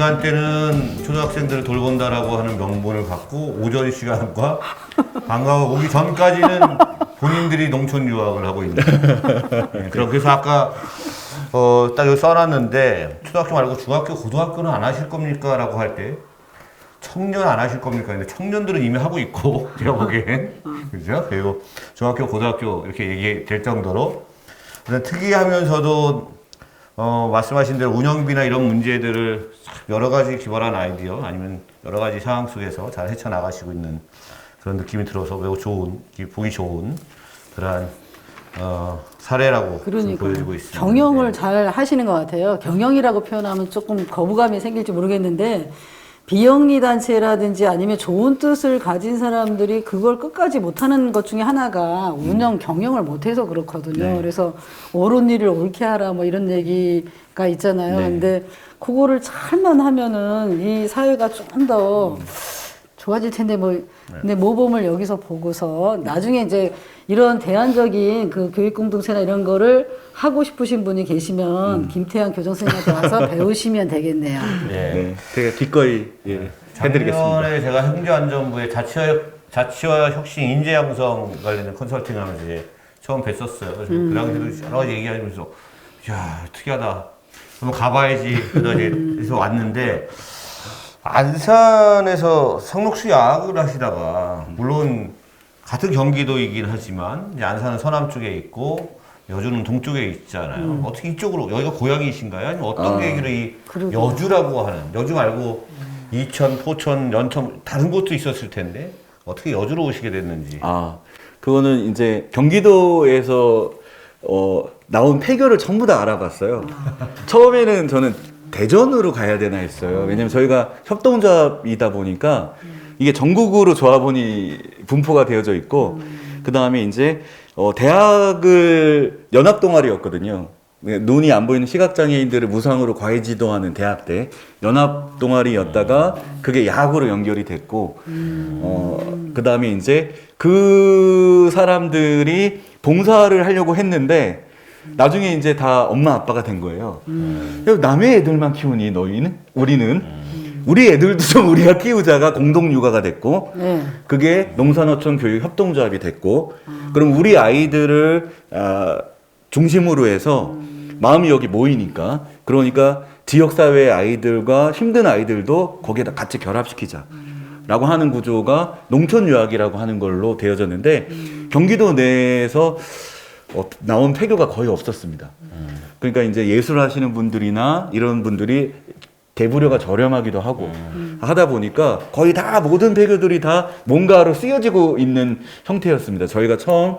시간대는 초등학생들을 돌본다라고 하는 명분을 갖고 오전 시간과 방과후 오기 전까지는 본인들이 농촌 유학을 하고 있는 그래서 아까 딱 여기 써놨는데 초등학교 말고 중학교, 고등학교는 안 하실 겁니까? 라고 할 때 청년 안 하실 겁니까? 근데 청년들은 이미 하고 있고 제가 보기엔 그죠? 그리고 중학교, 고등학교 이렇게 얘기될 정도로 특이하면서도 말씀하신 대로 운영비나 이런 문제들을 여러 가지 기발한 아이디어 아니면 여러 가지 상황 속에서 잘 헤쳐나가시고 있는 그런 느낌이 들어서 매우 좋은, 보기 좋은 그러한 사례라고 보여지고 있습니다. 경영을 네. 잘 하시는 것 같아요. 경영이라고 표현하면 조금 거부감이 생길지 모르겠는데 비영리 단체라든지 아니면 좋은 뜻을 가진 사람들이 그걸 끝까지 못하는 것 중에 하나가 경영을 못해서 그렇거든요. 네. 그래서 옳은 일을 옳게 하라 뭐 이런 얘기가 있잖아요. 네. 근데 그거를 잘만 하면은 이 사회가 좀 더 좋아질 텐데 근데 모범을 여기서 보고서 나중에 이제 이런 대안적인 그 교육 공동체나 이런 거를 하고 싶으신 분이 계시면 김태환 교장 선생님한테 와서 배우시면 되겠네요. 네, 제가 기꺼이 해드리겠습니다. 작년에 제가 행정안전부의 자치와 혁신 인재 양성 관련된 컨설팅하면서 이제 처음 뵀었어요. 그래서 그 당시에도 여러 가지 얘기하면서 야 특이하다. 한번 가봐야지. 그래서 왔는데 안산에서 상록수 야학을 하시다가 물론 같은 경기도이긴 하지만 이제 안산은 서남 쪽에 있고 여주는 동쪽에 있잖아요. 어떻게 이쪽으로 여기가 고향이신가요? 아니면 어떤 계기로 이 여주라고 하는 여주 말고 이천, 포천, 연천 다른 곳도 있었을 텐데 어떻게 여주로 오시게 됐는지. 그거는 이제 경기도에서 나온 폐교를 전부 다 알아봤어요. 처음에는 저는 대전으로 가야 되나 했어요. 왜냐면 저희가 협동조합이다 보니까 이게 전국으로 조합원이 분포가 되어져 있고 그 다음에 이제 대학을 연합동아리였거든요. 눈이 안 보이는 시각장애인들을 무상으로 과외 지도하는 대학대 연합동아리였다가 그게 야구로 연결이 됐고 그 다음에 이제 그 사람들이 봉사를 하려고 했는데 나중에 이제 다 엄마 아빠가 된 거예요. 남의 애들만 키우니 너희는? 우리는? 우리 애들도 좀 우리가 키우자가 공동 육아가 됐고 그게 농산어촌 교육 협동조합이 됐고 그럼 우리 아이들을 중심으로 해서 마음이 여기 모이니까 그러니까 지역사회의 아이들과 힘든 아이들도 거기에다 같이 결합시키자 라고 하는 구조가 농촌유학이라고 하는 걸로 되어졌는데 경기도 내에서 나온 폐교가 거의 없었습니다. 그러니까 이제 예술하시는 분들이나 이런 분들이 대부료가 저렴하기도 하고 하다 보니까 거의 다 모든 폐교들이 다 뭔가로 쓰여지고 있는 형태였습니다. 저희가 처음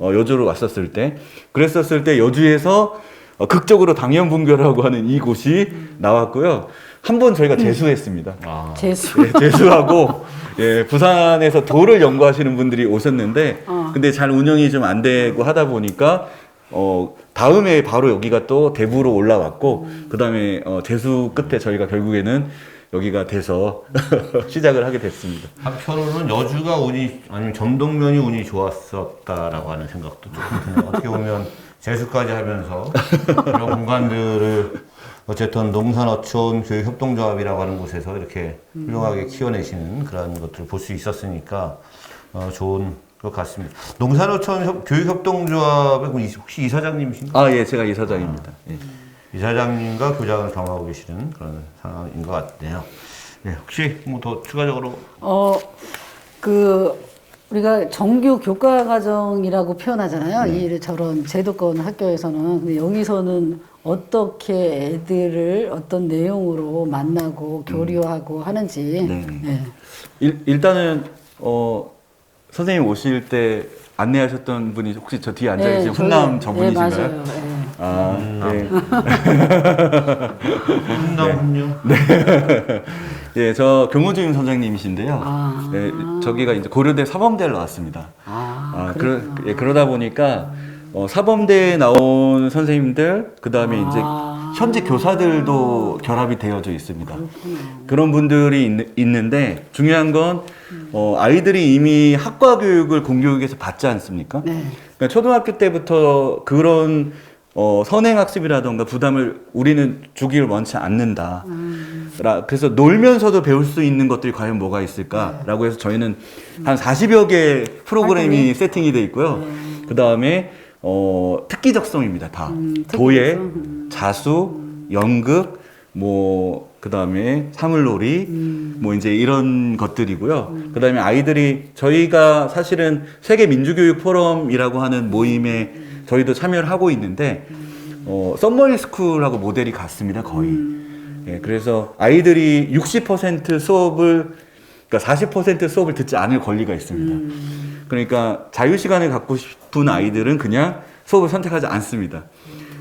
여주로 왔었을 때 그랬었을 때 여주에서 극적으로 당연분교라고 하는 이곳이 나왔고요. 한 번 저희가 재수했습니다. 재수. 네, 재수하고 부산에서 도를 연구하시는 분들이 오셨는데 근데 잘 운영이 좀 안 되고 하다 보니까 다음에 바로 여기가 또 대부로 올라왔고 그 다음에 재수 끝에 저희가 결국에는 여기가 돼서 시작을 하게 됐습니다. 한편으로는 여주가 운이 아니면 점동면이 운이 좋았었다라고 하는 생각도 조금 드네요. 어떻게 보면 재수까지 하면서 이런 공간들을 어쨌든 농산어촌 교육협동조합이라고 하는 곳에서 이렇게 훌륭하게 키워내시는 그런 것들을 볼 수 있었으니까 좋은 것 같습니다. 농산어촌 교육협동조합의 혹시 이사장님이신가요? 예, 제가 이사장입니다. 예. 이사장님과 교장을 겸하고 계시는 그런 상황인 것 같네요. 네, 혹시 뭐 더 추가적으로? 우리가 정규 교과 과정이라고 표현하잖아요. 저런 제도권 학교에서는. 근데 여기서는 어떻게 애들을 어떤 내용으로 만나고 교류하고 하는지. 네. 일단은 선생님 오실 때 안내하셨던 분이 혹시 저 뒤에 앉아 계신 훈남 저분이신가요? 네, 맞아요. 네. 훈남 훈녀? 예, 저 경호주임 선생님이신데요. 네, 저기가 이제 고려대 사범대를 나왔습니다. 그러다 보니까 사범대에 나온 선생님들, 그 다음에 이제 현직 교사들도 결합이 되어져 있습니다. 그런 분들이 있는데 중요한 건 아이들이 이미 학과 교육을 공교육에서 받지 않습니까? 네. 그러니까 초등학교 때부터 그런 선행학습이라던가 부담을 우리는 주기를 원치 않는다. 그래서 놀면서도 배울 수 있는 것들이 과연 뭐가 있을까라고 해서 저희는 한 40여 개 프로그램이 세팅이 돼 있고요. 그 다음에 특기적성입니다. 다 도예, 자수, 연극, 뭐 그 다음에 사물놀이, 뭐 이제 이런 것들이고요. 그 다음에 아이들이 저희가 사실은 세계 민주교육 포럼이라고 하는 모임에 저희도 참여를 하고 있는데 썸머리 스쿨하고 모델이 같습니다. 거의. 예, 그래서 아이들이 60% 수업을 그러니까 40% 수업을 듣지 않을 권리가 있습니다. 그러니까 자유 시간을 갖고 싶은 아이들은 그냥 수업을 선택하지 않습니다.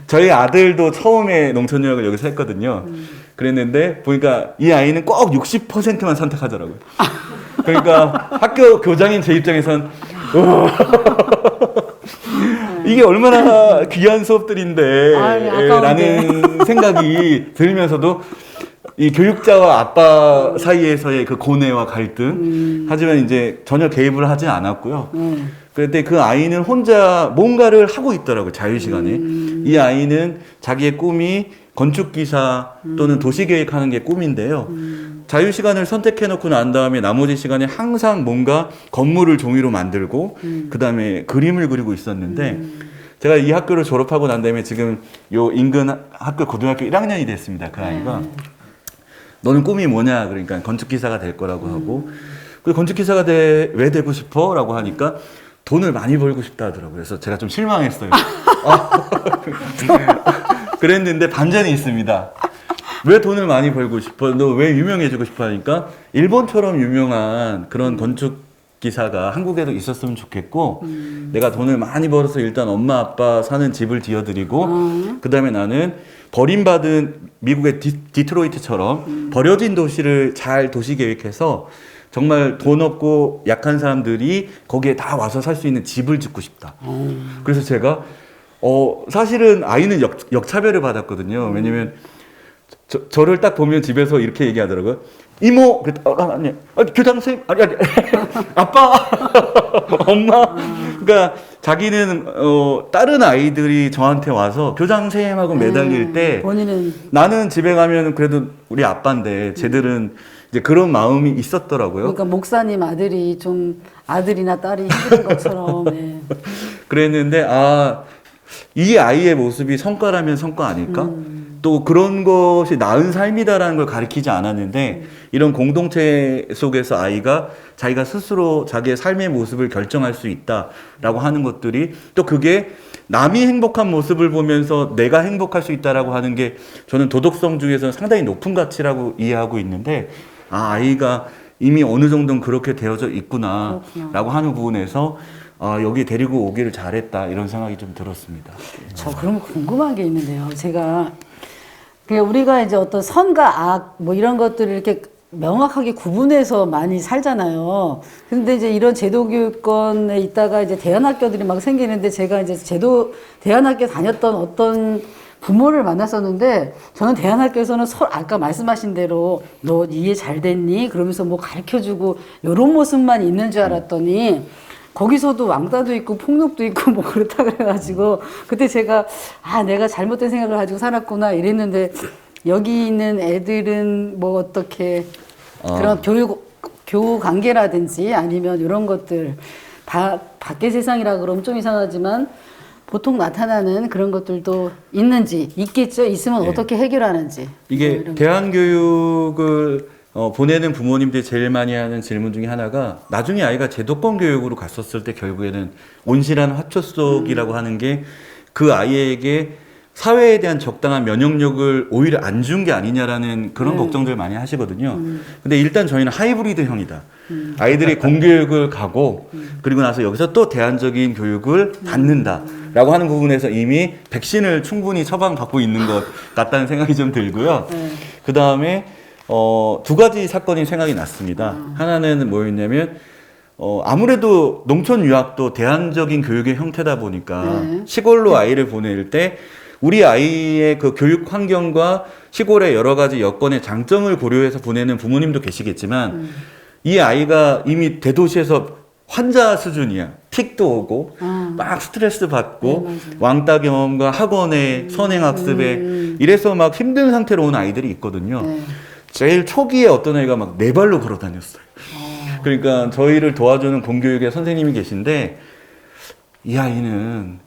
저희 아들도 처음에 농촌유학을 여기서 했거든요. 그랬는데 보니까 이 아이는 꼭 60%만 선택하더라고요. 그러니까 학교 교장인 제 입장에선 이게 얼마나 귀한 수업들인데 라는 생각이 들면서도 이 교육자와 아빠 사이에서의 그 고뇌와 갈등 하지만 이제 전혀 개입을 하지 않았고요. 그런데 그 아이는 혼자 뭔가를 하고 있더라고요. 자유시간에. 이 아이는 자기의 꿈이 건축기사 또는 도시계획하는 게 꿈인데요. 자유시간을 선택해놓고 난 다음에 나머지 시간에 항상 뭔가 건물을 종이로 만들고 그 다음에 그림을 그리고 있었는데 제가 이 학교를 졸업하고 난 다음에 지금 요 인근 학교 고등학교 1학년이 됐습니다. 그 아이가. 너는 꿈이 뭐냐? 그러니까 건축기사가 될 거라고 하고 그 건축기사가 왜 되고 싶어? 라고 하니까 돈을 많이 벌고 싶다 하더라고요. 그래서 제가 좀 실망했어요. 그랬는데 반전이 있습니다. 왜 돈을 많이 벌고 싶어? 너 왜 유명해지고 싶어? 하니까 일본처럼 유명한 그런 건축기사가 한국에도 있었으면 좋겠고 내가 돈을 많이 벌어서 일단 엄마 아빠 사는 집을 지어드리고 그 다음에 나는 버림받은 미국의 디트로이트처럼 버려진 도시를 잘 도시 계획해서 정말 돈 없고 약한 사람들이 거기에 다 와서 살 수 있는 집을 짓고 싶다. 그래서 제가 사실은 아이는 역차별을 받았거든요. 왜냐면 저를 딱 보면 집에서 이렇게 얘기하더라고요. 이모, 아니, 교장 선생님, 아니, 아빠, 엄마. 그러니까 자기는 다른 아이들이 저한테 와서 교장 선생님하고 매달릴 때 본인은 나는 집에 가면 그래도 우리 아빠인데 쟤들은 이제 그런 마음이 있었더라고요. 그러니까 목사님 아들이 좀 아들이나 딸이 힘든 것처럼. 네. 그랬는데 이 아이의 모습이 성과라면 성과 아닐까? 또 그런 것이 나은 삶이다라는 걸 가르치지 않았는데 이런 공동체 속에서 아이가 자기가 스스로 자기의 삶의 모습을 결정할 수 있다라고 하는 것들이 또 그게 남이 행복한 모습을 보면서 내가 행복할 수 있다라고 하는 게 저는 도덕성주의에서는 상당히 높은 가치라고 이해하고 있는데 아이가 이미 어느 정도는 그렇게 되어져 있구나라고 하는 부분에서 여기 데리고 오기를 잘했다 이런 생각이 좀 들었습니다. 저 그럼 궁금한 게 있는데요. 제가 그냥 우리가 이제 어떤 선과 악 뭐 이런 것들을 이렇게 명확하게 구분해서 많이 살잖아요. 근데 이제 이런 제도 교육권에 있다가 이제 대안학교들이 막 생기는데 제가 이제 대안학교 다녔던 어떤 부모를 만났었는데 저는 대안학교에서는 아까 말씀하신 대로 너 이해 잘 됐니? 그러면서 뭐 가르쳐주고 이런 모습만 있는 줄 알았더니 거기서도 왕따도 있고 폭력도 있고 뭐 그렇다 그래가지고 그때 제가 내가 잘못된 생각을 가지고 살았구나 이랬는데 여기 있는 애들은 뭐 어떻게 그런 교우 관계라든지 아니면 이런 것들 밖의 세상이라 그러면 좀 이상하지만 보통 나타나는 그런 것들도 있는지 있겠죠. 있으면 어떻게 해결하는지 이게 대안교육을 보내는 부모님들이 제일 많이 하는 질문 중에 하나가 나중에 아이가 제도권 교육으로 갔었을 때 결국에는 온실한 화초 속이라고 하는 게 그 아이에게 사회에 대한 적당한 면역력을 오히려 안 준 게 아니냐라는 그런 걱정들을 많이 하시거든요. 근데 일단 저희는 하이브리드형이다. 아이들이 공교육을 가고 그리고 나서 여기서 또 대안적인 교육을 받는다라고 하는 부분에서 이미 백신을 충분히 처방받고 있는 것 같다는 생각이 좀 들고요. 그 다음에 두 가지 사건이 생각이 났습니다. 하나는 뭐였냐면 아무래도 농촌 유학도 대안적인 교육의 형태다 보니까 시골로 아이를 보낼 때 우리 아이의 그 교육 환경과 시골의 여러 가지 여건의 장점을 고려해서 보내는 부모님도 계시겠지만 이 아이가 이미 대도시에서 환자 수준이야. 픽도 오고 막 스트레스 받고 네, 맞아요. 왕따 경험과 학원의 선행학습에 이래서 막 힘든 상태로 온 아이들이 있거든요. 네. 제일 초기에 어떤 애가 막 네 발로 걸어 다녔어요. 그러니까 저희를 도와주는 공교육의 선생님이 계신데 이 아이는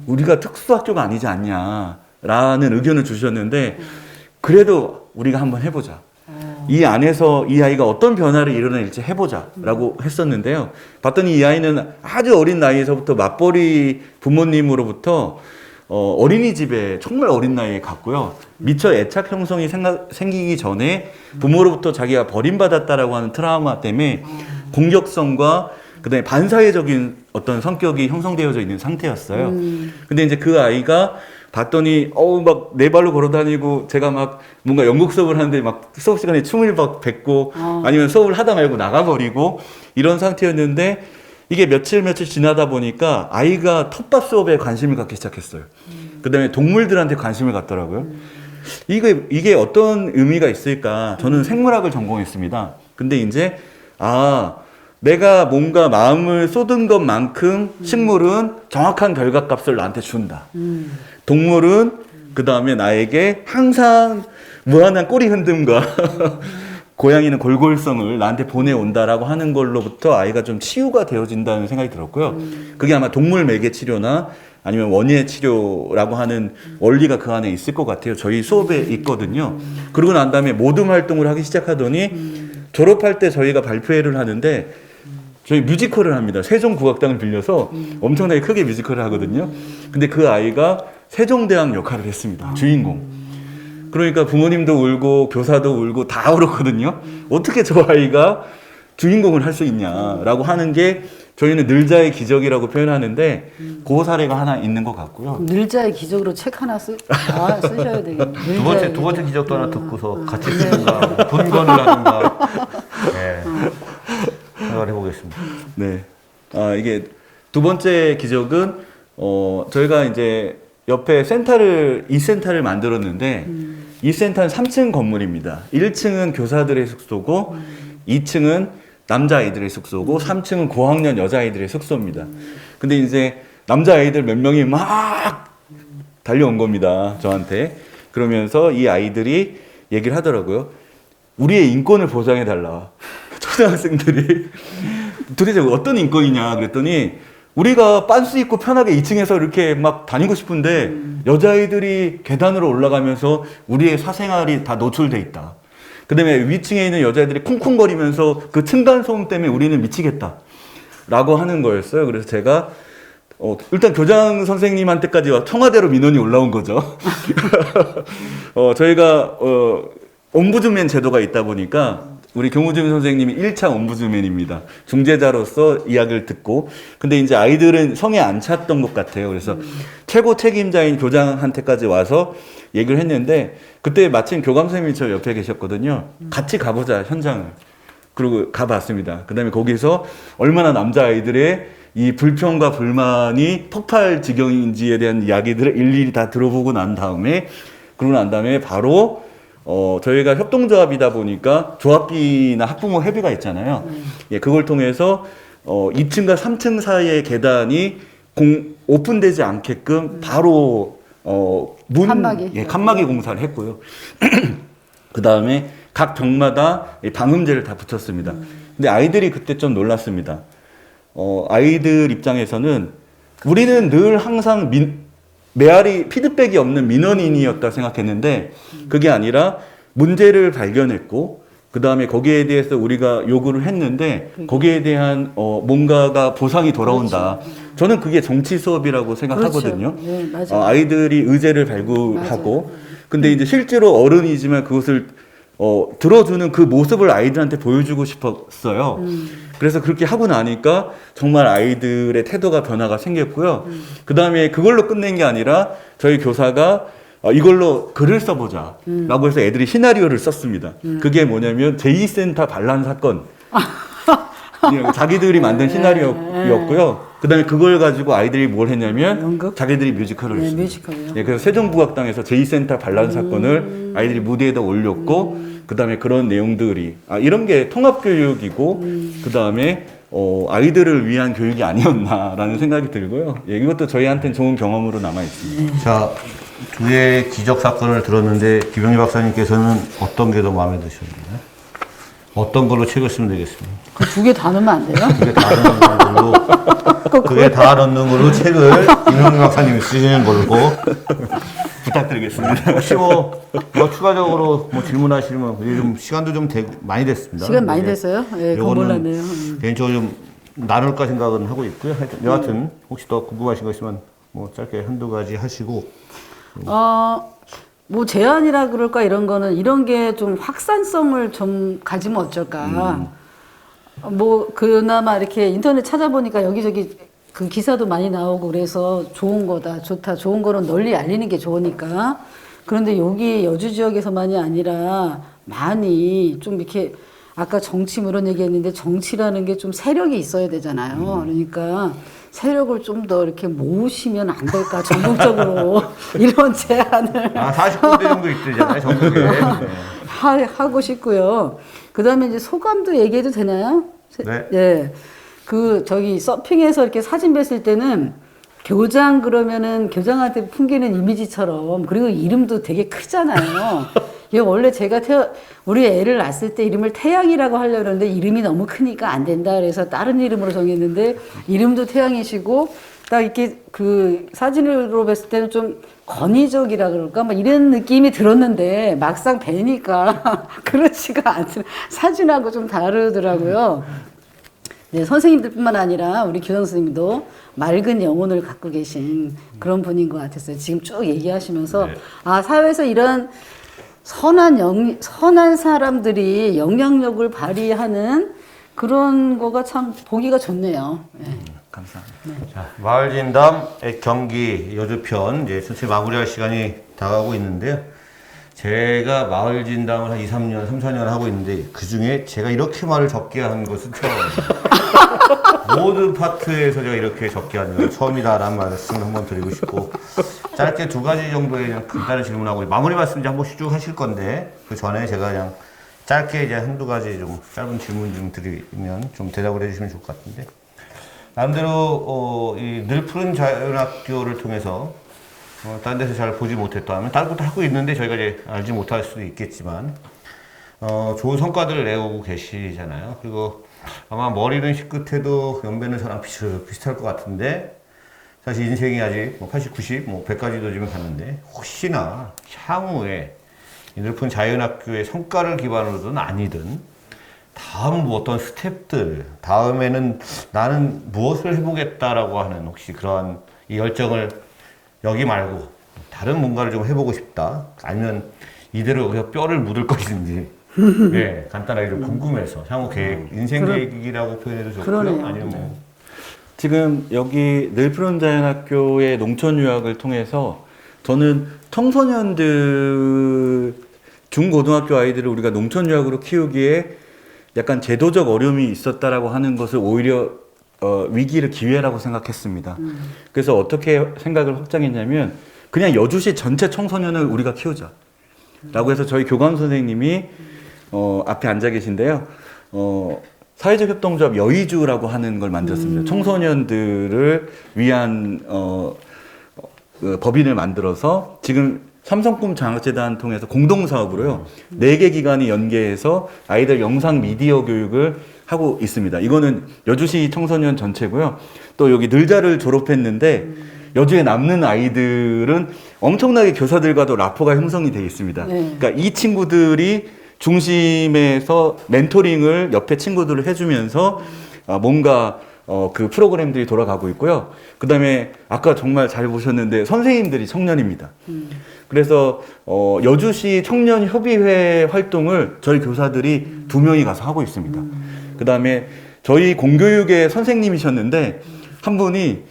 우리가 특수학교가 아니지 않냐라는 의견을 주셨는데 그래도 우리가 한번 해보자. 이 안에서 이 아이가 어떤 변화를 이뤄낼지 해보자라고 했었는데요. 봤더니 이 아이는 아주 어린 나이에서부터 맞벌이 부모님으로부터 어린이집에 정말 어린 나이에 갔고요. 미처 애착 형성이 생기기 전에 부모로부터 자기가 버림받았다라고 하는 트라우마 때문에 공격성과 그다음에 반사회적인 어떤 성격이 형성되어져 있는 상태였어요. 근데 이제 그 아이가 봤더니 막 네 발로 걸어 다니고 제가 막 뭔가 연극 수업을 하는데 막 수업 시간에 춤을 막 뱉고 아니면 수업을 하다 말고 나가버리고 이런 상태였는데 이게 며칠 지나다 보니까 아이가 텃밭 수업에 관심을 갖기 시작했어요. 그다음에 동물들한테 관심을 갖더라고요. 이게 어떤 의미가 있을까? 저는 생물학을 전공했습니다. 근데 이제 내가 뭔가 마음을 쏟은 것만큼 식물은 정확한 결과값을 나한테 준다. 동물은 그 다음에 나에게 항상 무한한 꼬리 흔듦과 고양이는 골골성을 나한테 보내온다라고 하는 걸로부터 아이가 좀 치유가 되어진다는 생각이 들었고요. 그게 아마 동물 매개 치료나 아니면 원예 치료라고 하는 원리가 그 안에 있을 것 같아요. 저희 수업에 있거든요. 그러고 난 다음에 모둠 활동을 하기 시작하더니 졸업할 때 저희가 발표회를 하는데 저희 뮤지컬을 합니다. 세종국악당을 빌려서 엄청나게 크게 뮤지컬을 하거든요. 근데 그 아이가 세종대왕 역할을 했습니다. 주인공. 그러니까 부모님도 울고 교사도 울고 다 울었거든요. 어떻게 저 아이가 주인공을 할 수 있냐라고 하는 게 저희는 늘자의 기적이라고 표현하는데 그 사례가 하나 있는 것 같고요. 늘자의 기적으로 책 하나 쓰셔야 되겠네요. 두 번째 기적도 하나 듣고서 같이 쓰든가 분건을 하든가 생각을 해보겠습니다. 네. 이게 두 번째 기적은 저희가 이제 옆에 이 센터를 만들었는데 이 센터는 3층 건물입니다. 1층은 교사들의 숙소고 2층은 남자아이들의 숙소고 3층은 고학년 여자아이들의 숙소입니다. 근데 이제 남자아이들 몇 명이 막 달려온 겁니다. 저한테. 그러면서 이 아이들이 얘기를 하더라고요. 우리의 인권을 보장해달라. 초등학생들이. 도대체 어떤 인권이냐 그랬더니 우리가 빤스 입고 편하게 2층에서 이렇게 막 다니고 싶은데 여자아이들이 계단으로 올라가면서 우리의 사생활이 다 노출돼 있다. 그 다음에 위층에 있는 여자애들이 쿵쿵거리면서 그 층간소음 때문에 우리는 미치겠다. 라고 하는 거였어요. 그래서 제가 일단 교장 선생님한테까지 청와대로 민원이 올라온 거죠. 저희가 옴부즈맨 제도가 있다 보니까 우리 경우준 선생님이 1차 옴부즈맨입니다. 중재자로서 이야기를 듣고. 근데 이제 아이들은 성에 안 찼던 것 같아요. 그래서 최고 책임자인 교장한테까지 와서 얘기를 했는데 그때 마침 교감 선생님이 저 옆에 계셨거든요. 같이 가보자, 현장을. 그리고 가봤습니다. 그 다음에 거기서 얼마나 남자아이들의 이 불평과 불만이 폭발 지경인지에 대한 이야기들을 일일이 다 들어보고 난 다음에 그러고 난 다음에 바로 저희가 협동조합이다 보니까 조합비나 학부모 회비가 있잖아요. 예, 그걸 통해서 2층과 3층 사이의 계단이 오픈되지 않게끔 바로 칸막이 공사를 했고요. 그 다음에 각 벽마다 방음제를 다 붙였습니다. 근데 아이들이 그때 좀 놀랐습니다. 아이들 입장에서는 우리는 늘 항상 메아리 피드백이 없는 민원인이었다 생각했는데 그게 아니라 문제를 발견했고 그 다음에 거기에 대해서 우리가 요구를 했는데 거기에 대한 뭔가가 보상이 돌아온다. 그렇죠. 저는 그게 정치 수업이라고 생각하거든요. 그렇죠. 네, 맞아요. 아이들이 의제를 발굴하고 맞아요. 근데 이제 실제로 어른이지만 그것을 들어주는 그 모습을 아이들한테 보여주고 싶었어요. 그래서 그렇게 하고 나니까 정말 아이들의 태도가 변화가 생겼고요. 그 다음에 그걸로 끝낸 게 아니라 저희 교사가 이걸로 글을 써보자 라고 해서 애들이 시나리오를 썼습니다. 그게 뭐냐면 제2센터 반란 사건. 자기들이 만든 시나리오였고요. 그 다음에 그걸 가지고 아이들이 뭘 했냐면 연극? 자기들이 뮤지컬을 네, 했습니다. 뮤지컬이요. 네, 그래서 세종국악당에서 제2센터 반란 사건을 아이들이 무대에다 올렸고 그 다음에 그런 내용들이 이런 게 통합교육이고 그 다음에 아이들을 위한 교육이 아니었나라는 생각이 들고요. 예, 이것도 저희한테는 좋은 경험으로 남아 있습니다. 자, 두 개의 기적 사건을 들었는데 김영희 박사님께서는 어떤 게 더 마음에 드셨나요? 어떤 걸로 책을 쓰면 되겠습니까? 그 두 개 다 넣으면 안 돼요? 그게 다 넣는 걸로, 그게 다 넣는 걸로 책을 김영희 박사님이 쓰시는 걸로 부탁드리겠습니다. 혹시 추가적으로 질문하시면 요즘 시간도 좀 많이 됐습니다. 시간 많이 됐어요? 예, 그건 요거는 몰랐네요. 개인적으로 좀 나눌까 생각은 하고 있고요. 여하튼 혹시 더 궁금하신 거 있으면 짧게 한두 가지 하시고. 뭐 제안이라 그럴까 이런 거는 이런 게 좀 확산성을 좀 가지면 어쩔까. 뭐 그나마 이렇게 인터넷 찾아보니까 여기저기 그 기사도 많이 나오고 그래서 좋은 거다, 좋다, 좋은 거는 널리 알리는 게 좋으니까. 그런데 여기 여주 지역에서만이 아니라 많이 좀 이렇게 아까 정치 이런 얘기했는데 정치라는 게 좀 세력이 있어야 되잖아요. 그러니까 세력을 좀 더 이렇게 모으시면 안 될까 전국적으로 이런 제안을 40군데 정도 있대잖아요, 전국에. 하고 싶고요. 그다음에 이제 소감도 얘기해도 되나요? 네. 예. 서핑에서 이렇게 사진 뵀을 때는 교장 그러면은 교장한테 풍기는 이미지처럼 그리고 이름도 되게 크잖아요. 이게 원래 제가 우리 애를 낳았을 때 이름을 태양이라고 하려고 했는데 이름이 너무 크니까 안 된다 그래서 다른 이름으로 정했는데 이름도 태양이시고 딱 이렇게 그 사진으로 봤을 때는 좀 권위적이라 그럴까 막 이런 느낌이 들었는데 막상 뵈니까 그렇지가 않더라고요. 사진하고 좀 다르더라고요. 네, 선생님들뿐만 아니라 우리 교장 선생님도 맑은 영혼을 갖고 계신 그런 분인 것 같았어요. 지금 쭉 얘기하시면서 네. 사회에서 이런 선한 사람들이 영향력을 발휘하는 그런 거가 참 보기가 좋네요. 네. 감사합니다. 자, 마을진담 경기 여주편 이제 슬슬 마무리할 시간이 다가오고 있는데요. 제가 마을진담을 한 2, 3년, 3, 4년 하고 있는데 그 중에 제가 이렇게 말을 적게 한 것은 처음이에요. 모든 파트에서 제가 이렇게 적게 하는 건 처음이다라는 말씀을 한번 드리고 싶고 짧게 두 가지 정도의 그냥 간단한 질문하고 마무리 말씀 이제 한 번씩 쭉 하실 건데 그 전에 제가 그냥 짧게 이제 한두 가지 좀 짧은 질문 좀 드리면 좀 대답을 해주시면 좋을 것 같은데 나름대로 이 늘 푸른 자연학교를 통해서 다른 데서 잘 보지 못했다면 다른 것도 하고 있는데 저희가 이제 알지 못할 수도 있겠지만 좋은 성과들을 내오고 계시잖아요. 그리고 아마 머리는 희끗해도 연배는 저랑 비슷할 것 같은데 사실 인생이 아직 80, 90, 100까지도 지금 갔는데 혹시나 향후에 이 늘픈 자연학교의 성과를 기반으로든 아니든 다음 어떤 스텝들 다음에는 나는 무엇을 해보겠다라고 하는 혹시 그러한 이 열정을 여기 말고 다른 뭔가를 좀 해보고 싶다 아니면 이대로 여기서 뼈를 묻을 것인지 네, 간단하게 좀 궁금해서 향후 계획 인생 계획이라고 표현해도 좋고요. 그러네요. 아니면 지금 여기 늘푸른 자연학교의 농촌 유학을 통해서 저는 청소년들 중고등학교 아이들을 우리가 농촌 유학으로 키우기에 약간 제도적 어려움이 있었다라고 하는 것을 오히려 위기를 기회라고 생각했습니다. 그래서 어떻게 생각을 확장했냐면 그냥 여주시 전체 청소년을 우리가 키우자 라고 해서 저희 교감 선생님이 앞에 앉아 계신데요. 사회적 협동조합 여의주라고 하는 걸 만들었습니다. 청소년들을 위한 법인을 만들어서 지금 삼성꿈 장학재단 통해서 공동사업으로요. 4개 기관이 연계해서 아이들 영상 미디어 교육을 하고 있습니다. 이거는 여주시 청소년 전체고요. 또 여기 늘자를 졸업했는데 여주에 남는 아이들은 엄청나게 교사들과도 라포가 형성이 되어 있습니다. 그러니까 이 친구들이 중심에서 멘토링을 옆에 친구들을 해주면서 뭔가 그 프로그램들이 돌아가고 있고요. 그 다음에 아까 정말 잘 보셨는데 선생님들이 청년입니다. 그래서 여주시 청년협의회 활동을 저희 교사들이 2명이 가서 하고 있습니다. 그 다음에 저희 공교육의 선생님이셨는데 한 분이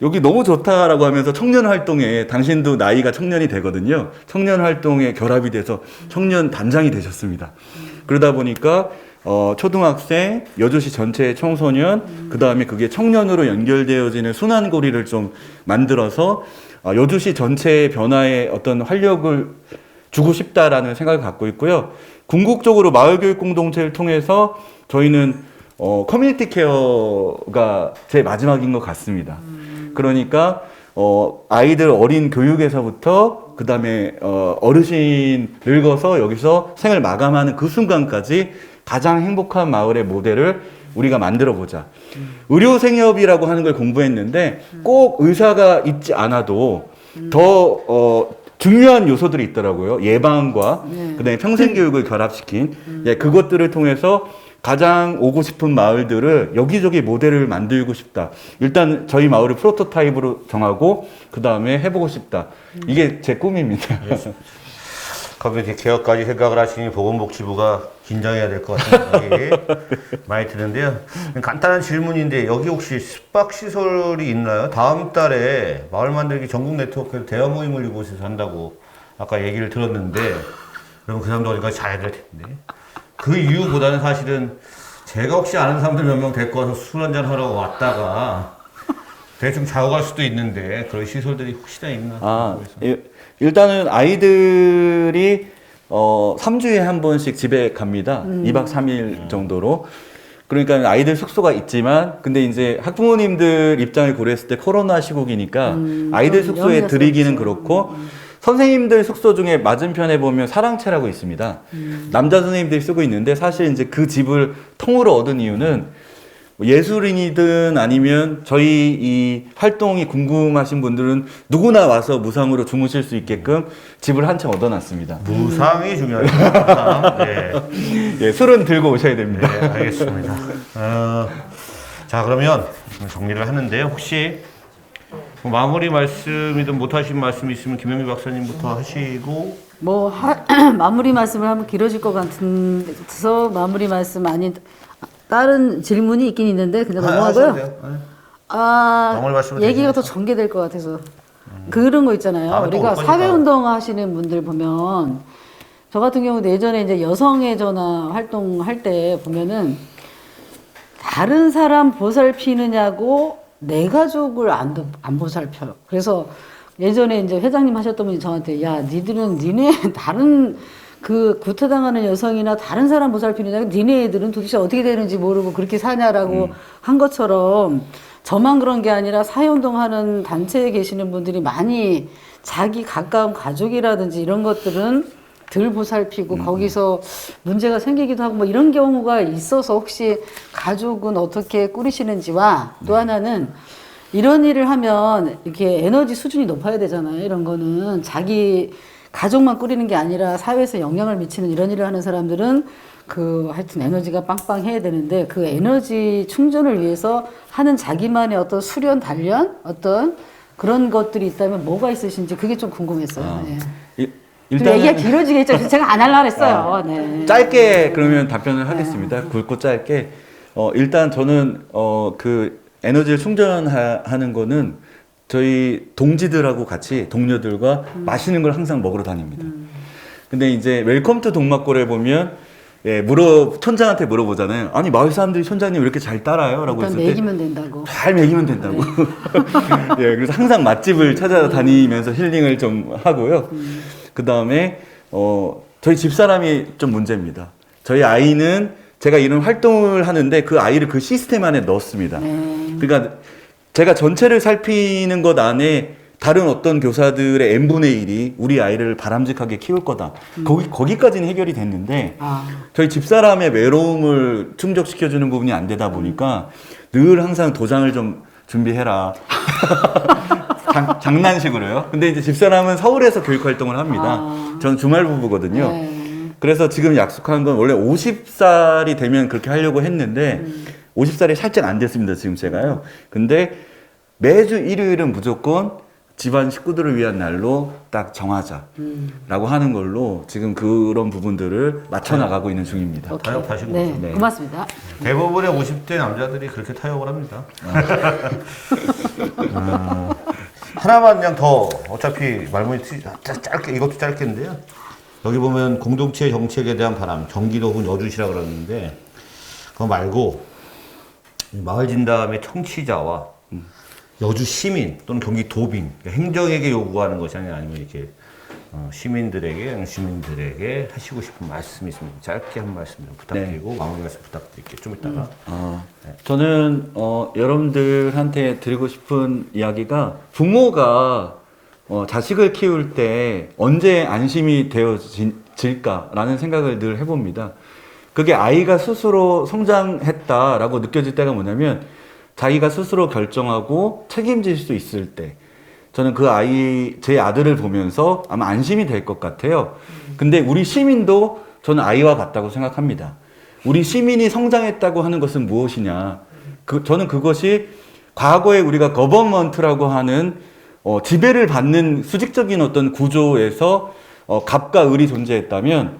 여기 너무 좋다라고 하면서 청년 활동에 당신도 나이가 청년이 되거든요. 청년 활동에 결합이 돼서 청년 단장이 되셨습니다. 그러다 보니까 초등학생, 여주시 전체의 청소년, 그 다음에 그게 청년으로 연결되어지는 순환고리를 좀 만들어서 여주시 전체의 변화에 어떤 활력을 주고 싶다라는 생각을 갖고 있고요. 궁극적으로 마을교육 공동체를 통해서 저희는 커뮤니티 케어가 제 마지막인 것 같습니다. 그러니까 아이들 어린 교육에서부터 그 다음에 어르신 늙어서 여기서 생을 마감하는 그 순간까지 가장 행복한 마을의 모델을 우리가 만들어 보자. 의료생협이라고 하는 걸 공부했는데 꼭 의사가 있지 않아도 더 중요한 요소들이 있더라고요. 예방과 그다음에 평생교육을 결합시킨 그것들을 통해서 가장 오고 싶은 마을들을 여기저기 모델을 만들고 싶다. 일단 저희 마을을 프로토타입으로 정하고 그 다음에 해보고 싶다. 이게 제 꿈입니다. 커뮤니티 케어까지 생각을 하시니 보건복지부가 긴장해야 될 것 같은 생각이 많이 드는데요. 간단한 질문인데 여기 혹시 숙박시설이 있나요? 다음 달에 마을 만들기 전국 네트워크에서 대화 모임을 이곳에서 한다고 아까 얘기를 들었는데 그러면 그 사람도 어디까지 잘해야 될 텐데 그 이유보다는 사실은 제가 혹시 아는 사람들 몇 명 데리고 와서 술 한잔 하러 왔다가 대충 자고 갈 수도 있는데 그런 시설들이 혹시나 있나? 일단은 아이들이 3주에 한 번씩 집에 갑니다. 2박 3일 정도로. 그러니까 아이들 숙소가 있지만 근데 이제 학부모님들 입장을 고려했을 때 코로나 시국이니까 아이들 숙소에 들이기는 그렇고 선생님들 숙소 중에 맞은편에 보면 사랑채라고 있습니다. 남자 선생님들이 쓰고 있는데 사실 이제 그 집을 통으로 얻은 이유는 예술인이든 아니면 저희 이 활동이 궁금하신 분들은 누구나 와서 무상으로 주무실 수 있게끔 집을 한 채 얻어놨습니다. 무상이 중요합니다. 네. 예, 술은 들고 오셔야 됩니다. 네, 알겠습니다. 자, 그러면 정리를 하는데요. 혹시 뭐 마무리 말씀이든 못하신 말씀 있으면 김영미 박사님부터 하시고. 마무리 말씀을 하면 길어질 것 같아서 마무리 말씀 아닌 다른 질문이 있긴 있는데 그냥 넘어가고요. 마무리 말씀을 얘기가 더 전개될 것 같아서 그런 거 있잖아요. 우리가 사회운동 하시는 분들 보면 저 같은 경우도 예전에 이제 여성의 전화 활동할 때 보면은 다른 사람 보살피느냐고 내 가족을 안 보살펴요. 그래서 예전에 이제 회장님 하셨던 분이 저한테 야 니들은 니네 다른 그 구타당하는 여성이나 다른 사람 보살피느냐고 니네 애들은 도대체 어떻게 되는지 모르고 그렇게 사냐라고 한 것처럼 저만 그런 게 아니라 사회운동하는 단체에 계시는 분들이 많이 자기 가까운 가족이라든지 이런 것들은 덜 보살피고 거기서 문제가 생기기도 하고 뭐 이런 경우가 있어서 혹시 가족은 어떻게 꾸리시는지와 또 하나는 이런 일을 하면 이렇게 에너지 수준이 높아야 되잖아요. 이런 거는 자기 가족만 꾸리는 게 아니라 사회에서 영향을 미치는 이런 일을 하는 사람들은 하여튼 에너지가 빵빵해야 되는데 그 에너지 충전을 위해서 하는 자기만의 어떤 수련, 단련 어떤 그런 것들이 있다면 뭐가 있으신지 그게 좀 궁금했어요. 일단 얘기가 길어지겠죠. 제가 안 하려고 했어요. 네. 짧게 그러면 답변을 하겠습니다. 굵고 짧게. 일단 저는 그 에너지를 충전하는 거는 저희 동지들하고 같이 동료들과 맛있는 걸 항상 먹으러 다닙니다. 근데 이제 웰컴 투 동막골에 보면 촌장한테 물어보잖아요. 아니 마을 사람들이 촌장님 왜 이렇게 잘 따라요? 라고 했을 때 먹이면 된다고. 잘 먹이면 된다고. 그래서 항상 맛집을 찾아다니면서 힐링을 좀 하고요. 그 다음에 저희 집사람이 좀 문제입니다. 저희 아이는 제가 이런 활동을 하는데 그 아이를 그 시스템 안에 넣었습니다. 그러니까 제가 전체를 살피는 것 안에 다른 어떤 교사들의 n분의 1이 우리 아이를 바람직하게 키울 거다. 거기까지는 해결이 됐는데 저희 집사람의 외로움을 충족시켜주는 부분이 안 되다 보니까 늘 항상 도장을 좀 준비해라. 장난식으로요. 근데 이제 집사람은 서울에서 교육활동을 합니다. 저는 주말 부부거든요. 그래서 지금 약속한 건 원래 50살이 되면 그렇게 하려고 했는데 50살이 살짝 안 됐습니다. 지금 제가요. 근데 매주 일요일은 무조건 집안 식구들을 위한 날로 딱 정하자라고 하는 걸로 지금 그런 부분들을 맞춰나가고 있는 중입니다. 타협하신 네, 거죠. 고맙습니다. 대부분의 50대 남자들이 그렇게 타협을 합니다. 하나만 그냥 더 어차피 말문이 짧게 이것도 짧겠는데요. 여기 보면 공동체 정책에 대한 바람, 경기도 혹은 여주시라 그러는데 그거 말고 마을 진담의 청취자와 여주 시민 또는 경기 도민, 행정에게 요구하는 것이 아니라 아니면 이렇게 시민들에게 하시고 싶은 말씀이 있으면 짧게 한 말씀 좀 부탁드리고 마무리 말씀 부탁드릴게요. 좀 이따가. 저는 여러분들한테 드리고 싶은 이야기가 부모가 자식을 키울 때 언제 안심이 되어질까라는 생각을 늘 해봅니다. 그게 아이가 스스로 성장했다라고 느껴질 때가 뭐냐면 자기가 스스로 결정하고 책임질 수 있을 때 저는 그 제 아들을 보면서 아마 안심이 될 것 같아요. 근데 우리 시민도 저는 아이와 같다고 생각합니다. 우리 시민이 성장했다고 하는 것은 무엇이냐? 저는 그것이 과거에 우리가 거버먼트라고 하는 지배를 받는 수직적인 어떤 구조에서 갑과 을이 존재했다면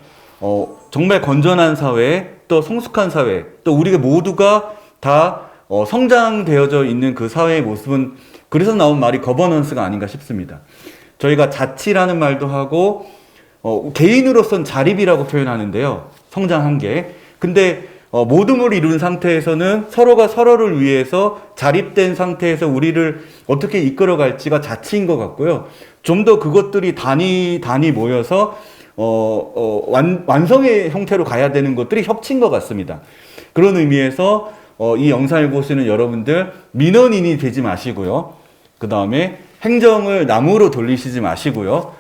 정말 건전한 사회, 또 성숙한 사회, 또 우리가 모두가 다 성장되어져 있는 그 사회의 모습은 그래서 나온 말이 거버넌스가 아닌가 싶습니다. 저희가 자치라는 말도 하고 개인으로선 자립이라고 표현하는데요. 성장한 게. 근데 모둠을 이룬 상태에서는 서로가 서로를 위해서 자립된 상태에서 우리를 어떻게 이끌어갈지가 자치인 것 같고요. 좀 더 그것들이 단위 모여서 완성의 형태로 가야 되는 것들이 협치인 것 같습니다. 그런 의미에서 이 영상을 보시는 여러분들 민원인이 되지 마시고요. 그 다음에 행정을 남으로 돌리시지 마시고요.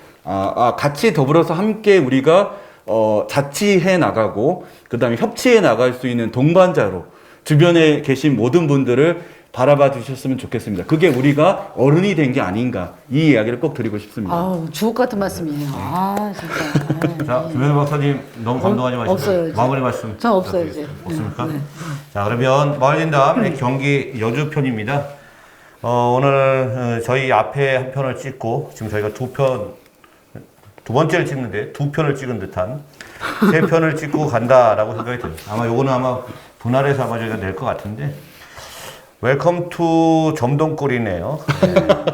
같이 더불어서 함께 우리가 자치해 나가고 그 다음에 협치해 나갈 수 있는 동반자로 주변에 계신 모든 분들을 바라봐 주셨으면 좋겠습니다. 그게 우리가 어른이 된 게 아닌가 이 이야기를 꼭 드리고 싶습니다. 아우 주옥 같은 말씀이에요. 진짜. 자, 김현우 박사님 너무 감동하지 마시고 없어요, 이제. 마무리 말씀. 전 없어요, 이제. 없습니까? 자, 그러면 마을진담 경기 여주 편입니다. 오늘 저희 앞에 한 편을 찍고 지금 저희가 두 번째를 찍는데 두 편을 찍은 듯한 세 편을 찍고 간다라고 생각이 듭니다. 아마 요거는 아마 분할해서 아마 저희가 낼 것 같은데 웰컴 투 점동골이네요.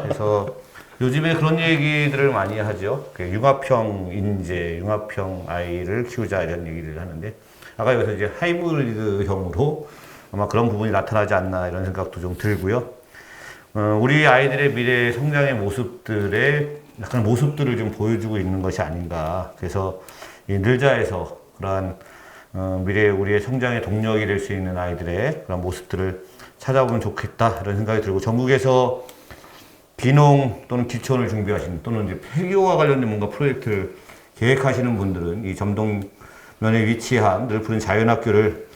그래서 요즘에 그런 얘기들을 많이 하죠. 융합형 인재, 융합형 아이를 키우자 이런 얘기를 하는데 아까 여기서 이제 하이브리드형으로 아마 그런 부분이 나타나지 않나 이런 생각도 좀 들고요. 우리 아이들의 미래 성장의 약간 모습들을 좀 보여주고 있는 것이 아닌가. 그래서 이 늘자에서 그러한 미래의 우리의 성장의 동력이 될 수 있는 아이들의 그런 모습들을 찾아보면 좋겠다 이런 생각이 들고 전국에서 귀농 또는 귀촌을 준비하시는 또는 이제 폐교와 관련된 뭔가 프로젝트를 계획하시는 분들은 이 점동면에 위치한 늘푸른 자연학교를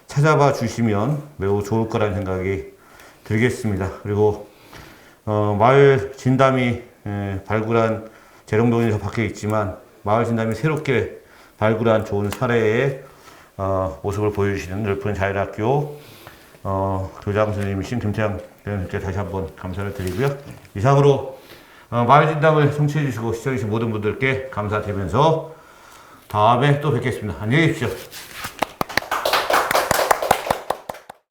찾아봐 주시면 매우 좋을 거라는 생각이 들겠습니다. 그리고 마을 진담이 발굴한 재롱동에서 밖에 있지만 마을 진담이 새롭게 발굴한 좋은 사례의 모습을 보여주시는 늘푸른 자연학교 교장 선생님이신 김태양 대원님께 다시 한번 감사를 드리고요. 이상으로 마을 진담을 청취해 주시고 시청해 주신 모든 분들께 감사드리면서 다음에 또 뵙겠습니다. 안녕히 계십시오.